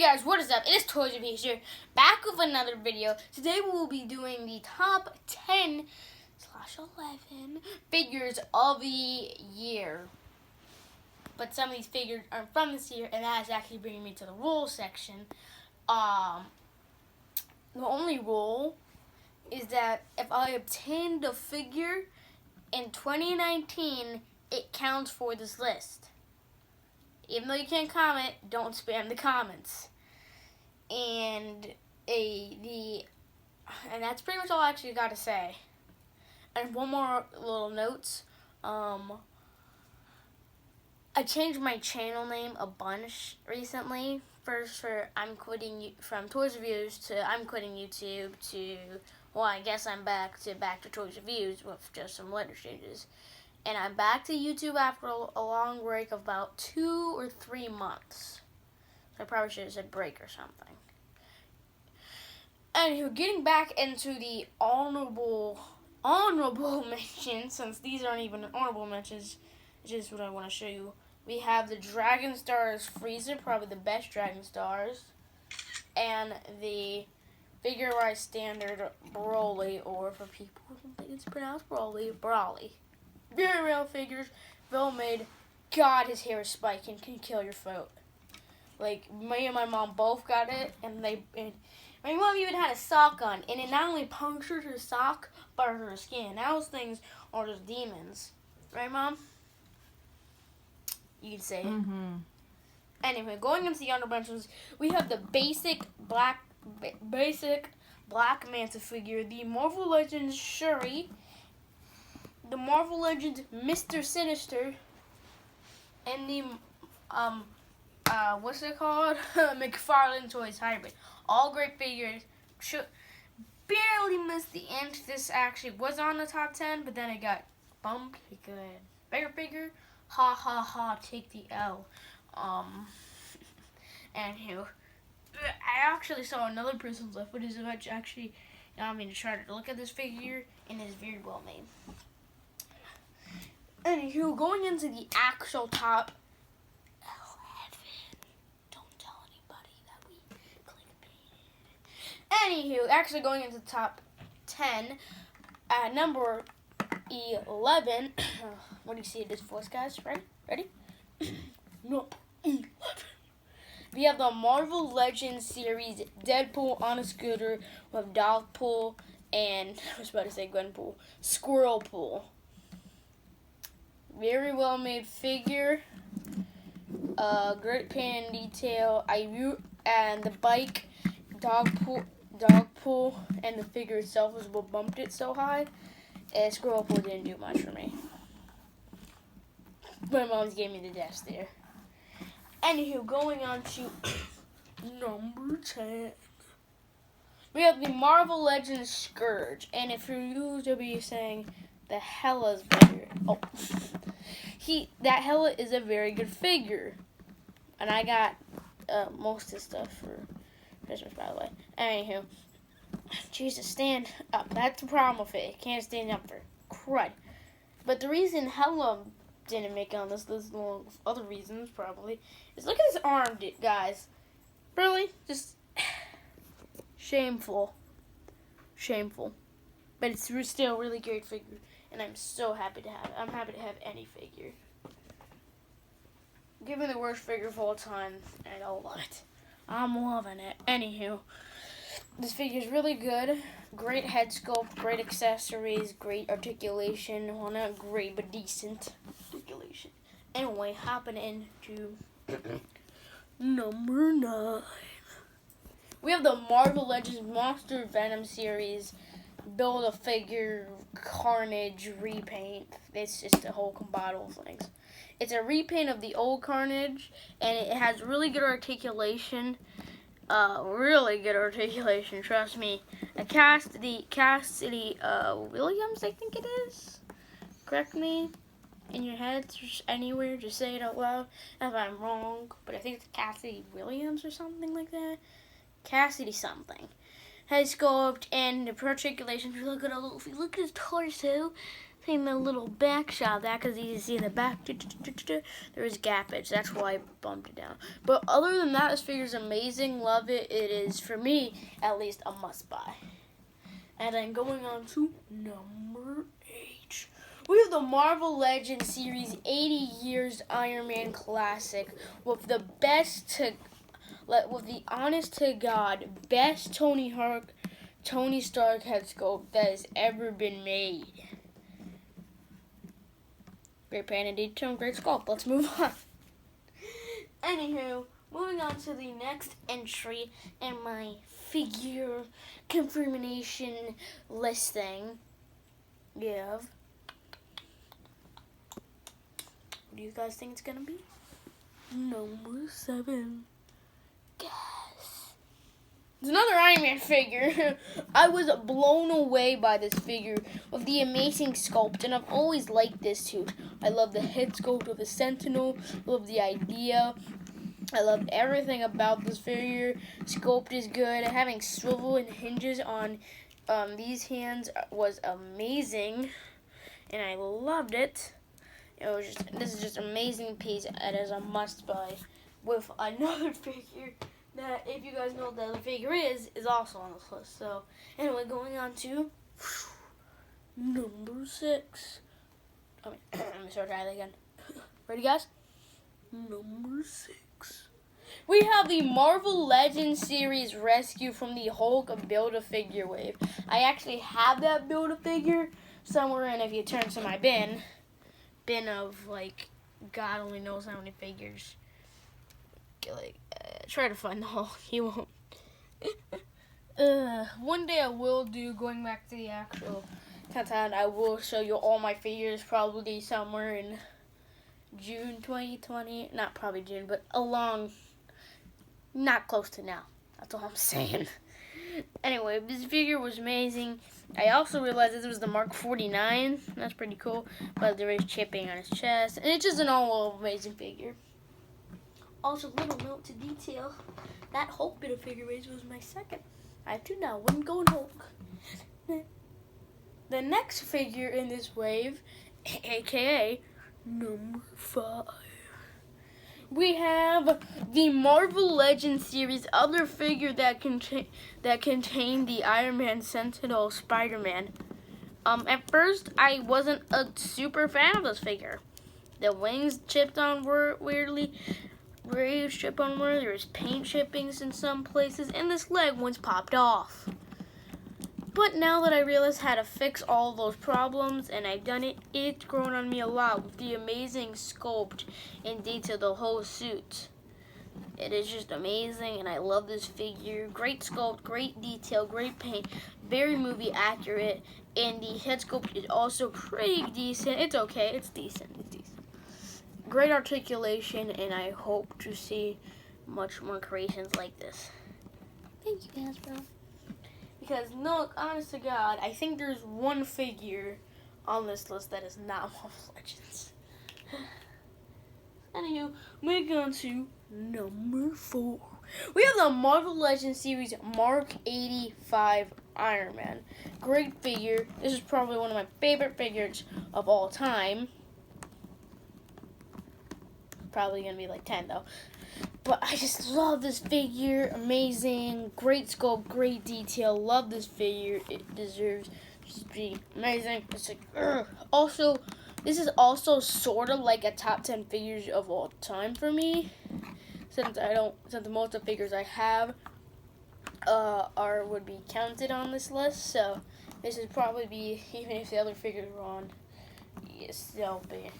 guys, what is up? It is Toys of here, back with another video. Today we will be doing the top 10/11 figures of the year. But some of these figures aren't from this year, and that is actually bringing me to the rules section. The only rule is that if I obtained a figure in 2019, it counts for this list. Even though you can't comment, don't spam the comments. And that's pretty much all I actually got to say. And one more little note. I changed my channel name a bunch recently. First for I'm quitting from Toys Reviews to I'm quitting YouTube to, well, I guess I'm back to Toys Reviews with just some letter changes. And I'm back to YouTube after a long break of about 2 or 3 months. So I probably should have said break or something. Anywho, getting back into the honorable mentions, since these aren't even honorable mentions, it's just what I want to show you. We have the Dragon Stars Frieza, probably the best Dragon Stars, and the Figure Rise Standard Broly, or for people who think it's pronounced Brawly. Very real figures, well made. God, his hair is spiking, can kill your throat. Like, me and my mom both got it, and my mom even had a sock on, and it not only punctured her sock, but her skin. Now those things are just demons. Right, Mom? You can say it. Mm-hmm. Anyway, going into the honorable mentions, we have the basic Black Manta figure, the Marvel Legends Shuri, the Marvel Legends Mr. Sinister, and the what's it called? McFarlane Toys Hybrid. All great figures. Barely missed the end. This actually was on the top 10, but then it got bumped because bigger figure. Ha ha ha, take the L. Anywho, I actually saw another person's left footage of it actually got me to try to look at this figure, and it is very well made. Anywho, going into the actual top 11. Don't tell anybody that we clickbaited. Anywho, actually going into the top 10, at number 11. What do you see this voice, guys? Ready? No. 11. We have the Marvel Legends series Deadpool on a scooter with Dogpool and I was about to say Gwenpool, Squirrelpool. Very well made figure. Great paint and detail. And the bike, Dogpool, and the figure itself is what bumped it so high. And Squirrelpool didn't do much for me. My mom's gave me the desk there. Anywho, going on to number 10. We have the Marvel Legends Scourge. And if you're used to be saying the Hella's better. Oh. That Hella is a very good figure. And I got most of his stuff for Christmas, by the way. Anywho. Jesus, stand up. That's the problem with it. It can't stand up for crud. But the reason Hella didn't make it on this list, along with other reasons probably, is look at his arm, guys. Really? Just shameful. But it's still a really great figure, and I'm so happy to have it. I'm happy to have any figure. Give me the worst figure of all time, and I'll love it. I'm loving it. Anywho. This figure is really good. Great head sculpt, great accessories, great articulation. Well, not great, but decent articulation. Anyway, hopping into number 9. We have the Marvel Legends Monster Venom series. Build-A-Figure Carnage repaint. It's just a whole combined of things. It's a repaint of the old Carnage, and it has really good articulation. Really good articulation, trust me. Cassidy Williams, I think it is. Correct me in your heads, just anywhere, just say it out loud if I'm wrong. But I think it's Cassidy Williams or something like that. Cassidy something. Head sculpt and the articulation. If you look at his torso, Seeing the little back shot of that, because you see in the back, there is gappage. That's why I bumped it down. But other than that, this figure is amazing. Love it. It is, for me, at least, a must-buy. And then going on to number 8. We have the Marvel Legends Series 80 Years Iron Man Classic with the honest to God, best Tony Stark head sculpt that has ever been made. Great paint and detail, great sculpt. Let's move on. Anywho, moving on to the next entry in my figure confirmation listing. We have, what do you guys think it's gonna be? Number 7. Guess. It's another Iron Man figure. I was blown away by this figure with the amazing sculpt, and I've always liked this too. I love the head sculpt of the Sentinel. I love the idea. I love everything about this figure. Sculpt is good. Having swivel and hinges on these hands was amazing, and I loved it. This is just an amazing piece. It is a must buy. With another figure that, if you guys know what the other figure is also on this list. So anyway, going on to number 6. Let me start trying that again. Ready, guys? Number 6. We have the Marvel Legends Series Rescue from the Hulk Build-A-Figure wave. I actually have that Build-A-Figure somewhere, and if you turn to my bin of, like, God only knows how many figures, try to find the Hulk. You won't. One day I will do, going back to the actual countdown, I will show you all my figures, probably somewhere in June 2020. Not probably June, but not close to now. That's all I'm saying. Anyway, this figure was amazing. I also realized this was the Mark 49. That's pretty cool. But there is chipping on his chest. And it's just an all amazing figure. Also, little note to detail. That Hulk bit of figure raise was my second. I have 2 now. One going Hulk. The next figure in this wave, a.k.a. number 5. We have the Marvel Legends series other figure that contained the Iron Man, Sentinel, Spider-Man. At first, I wasn't a super fan of this figure. The wings chipped on weirdly. Rays chip on where there was paint chippings in some places, and this leg once popped off. But now that I realize how to fix all those problems, and I've done it, it's grown on me a lot with the amazing sculpt and detail, the whole suit. It is just amazing, and I love this figure. Great sculpt, great detail, great paint, very movie accurate, and the head sculpt is also pretty decent. It's okay, it's decent, Great articulation, and I hope to see much more creations like this. Thank you, Hasbro. Because, no, honest to God, I think there's one figure on this list that is not Marvel Legends. Anywho, moving on to number 4. We have the Marvel Legends series Mark 85 Iron Man. Great figure. This is probably one of my favorite figures of all time. Probably going to be like 10, though. But I just love this figure. Amazing. Great sculpt. Great detail. Love this figure. It deserves to be amazing. It's like, also, this is also sort of like a top 10 figures of all time for me. Since most of the figures I have would be counted on this list. So this would probably be, even if the other figures were on, yes, they'll be,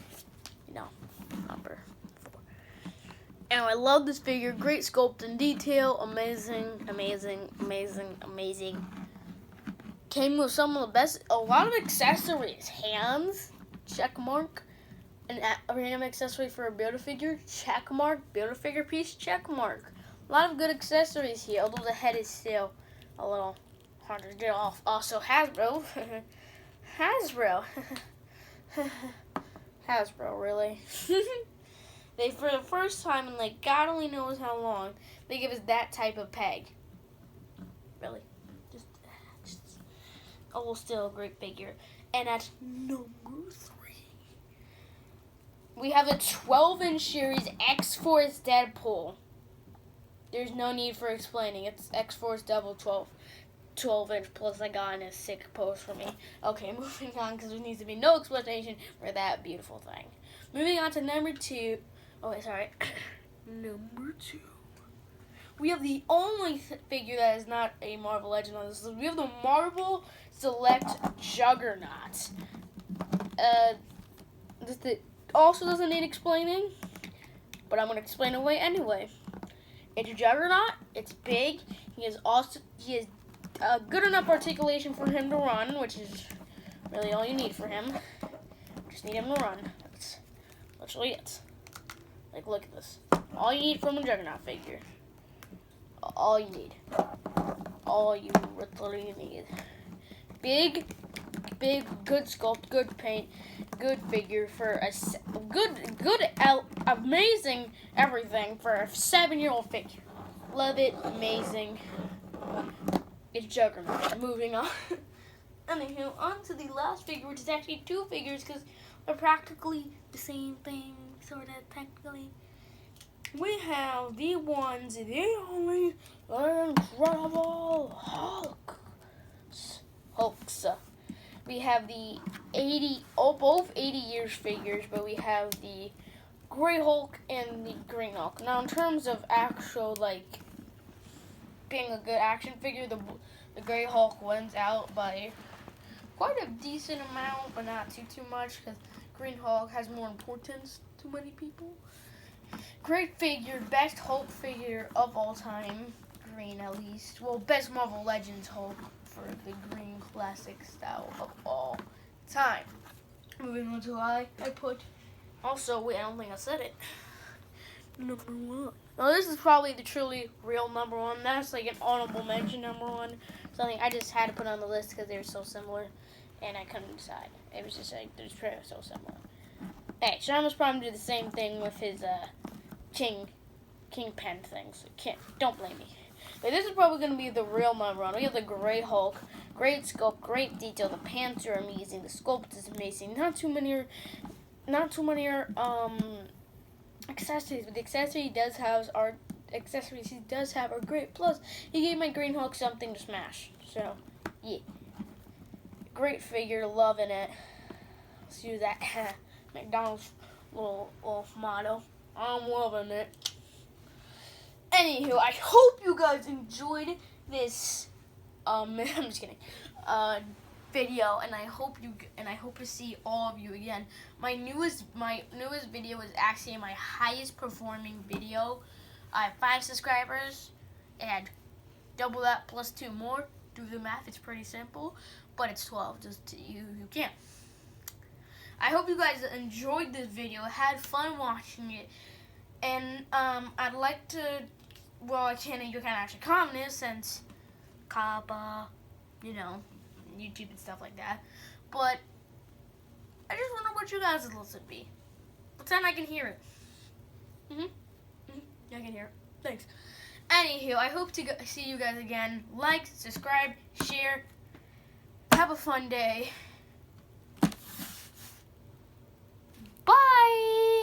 number 4. And I love this figure. Great sculpt and detail. Amazing, amazing, amazing, amazing. Came with some of the best, a lot of accessories. Hands, check mark. A random accessory for a Build-A-Figure, check mark. Build-A-Figure piece, check mark. A lot of good accessories here, although the head is still a little harder to get off. Also, Hasbro. Hasbro, really. They, for the first time in, like, God only knows how long, they give us that type of peg. Really. Just still a great figure. And at number 3, we have the 12-inch series X-Force Deadpool. There's no need for explaining. It's X-Force Double 12-inch plus I got in a sick post for me. Okay, moving on because there needs to be no explanation for that beautiful thing. Moving on to number 2. Oh, wait, sorry. Number 2. We have the only figure that is not a Marvel Legend on this list. We have the Marvel Select Juggernaut. This also doesn't need explaining, but I'm going to explain away anyway. It's a Juggernaut. It's big. He has good enough articulation for him to run, which is really all you need for him. Just need him to run. That's literally it. Like, look at this. All you need from a Juggernaut figure. All you need. All you literally need. Big, good sculpt, good paint, good figure for a amazing everything for a 7-year-old figure. Love it, amazing. It's Juggernaut. Moving on. Anywho, on to the last figure, which is actually 2 figures because they're practically the same thing, sort of technically. We have the ones, the only incredible Hulks. We have the both 80 years figures, but we have the Gray Hulk and the Green Hulk. Now, in terms of actual, like, being a good action figure, the Gray Hulk wins out by quite a decent amount, but not too much, because Green Hulk has more importance to many people. Great figure, best Hulk figure of all time, green at least. Well, best Marvel Legends Hulk for the green classic style of all time. Moving on to I put. Also, wait, I don't think I said it. Number 1. Now, this is probably the truly real number 1. That's like an honorable mention number 1. Something I just had to put on the list because they were so similar, and I couldn't decide. It was just like they're so similar. Hey, Shamus Prime did the same thing with his Kingpin things. Don't blame me. But this is probably going to be the real number 1. We have the Gray Hulk. Great sculpt, great detail. The pants are amazing. The sculpt is amazing. Not too many accessories, but the accessories he does have are great. Plus, he gave my Green Hulk something to smash. So, yeah. Great figure, loving it. Let's use that McDonald's little motto. I'm loving it. Anywho, I hope you guys enjoyed this I'm just kidding. Video, and I hope to see all of you again. My newest video is actually my highest performing video. I have 5 subscribers. It had double that plus 2 more. Do the math, it's pretty simple, but it's 12. Just you can. I hope you guys enjoyed this video, had fun watching it, and I'd like to. Well, you can't actually comment it since Kappa, YouTube and stuff like that. But I just wonder what you guys' list would be. Pretend I can hear it. Yeah, I can hear it. Thanks. Anywho, I hope to see you guys again. Like, subscribe, share. Have a fun day. Bye!